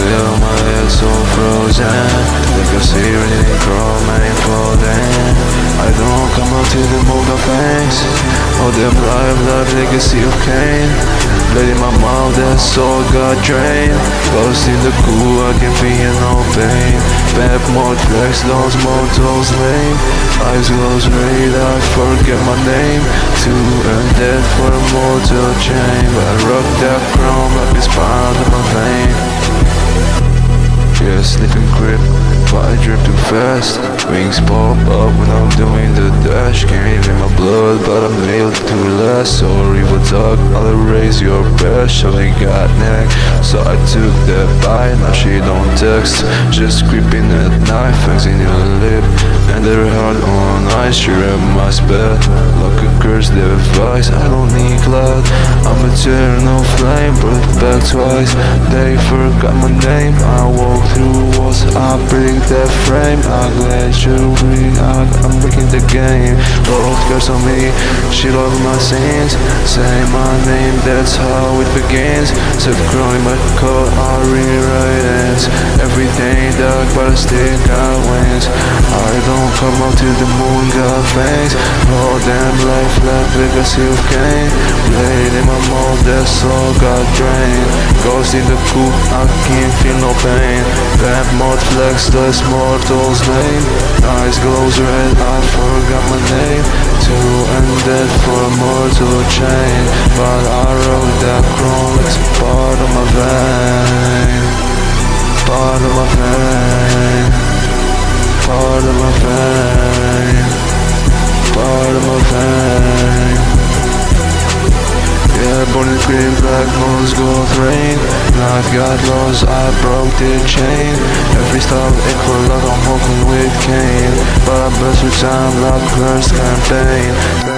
feel my head so frozen, like a searing chrome and folding. I don't come out to the mold of banks, all them live legacy of Cain. Blood in my mouth, that soul got drained. Lost in the cool, I can feel no pain. Bad mode flex, those motors lame. Eyes closed, red, I forget my name. Too undead for a mortal chain, but I rock that chrome like it's part of my vein. Yeah, sleeping grip, but I drip too fast. Wings pop up when I'm doing the dash. Can't in my blood, but I'm nailed to last. Sorry for talk, I'll erase your best. So I got neck, so I took that bite. Now she don't text, just creeping at night. Fangs in your lip, and they're hard on ice. Sure I must bet, like a cursed device. I don't need cloud, I'm eternal flame. Brought back twice, they forgot my name. I walk through walls, I break that frame. I glad you breathe, I'm breaking the game. Lord curse on me, she loved my sins. Say my name, that's how it begins. So growing my code, I rewrite ends. Everything dark, but I still got wings. I don't come out to the moon, got fangs. Oh damn, life like legacy of Cain. Blade in my mouth, that soul got drained. Ghost in the coop, I can't feel no pain. Bad mode flex, this mortal's name. Eyes glows red, I forgot my name. Too undead for a mortal chain, but I wrote that chrome, it's part of my vein. Part of my vein. Part of my vein. Part of my vein. Yeah, born in green, black nosgoth rain. Life got lost, I broke the chain. Every stop equal like I'm walking with Cain, but I burst with time like cursed campaign.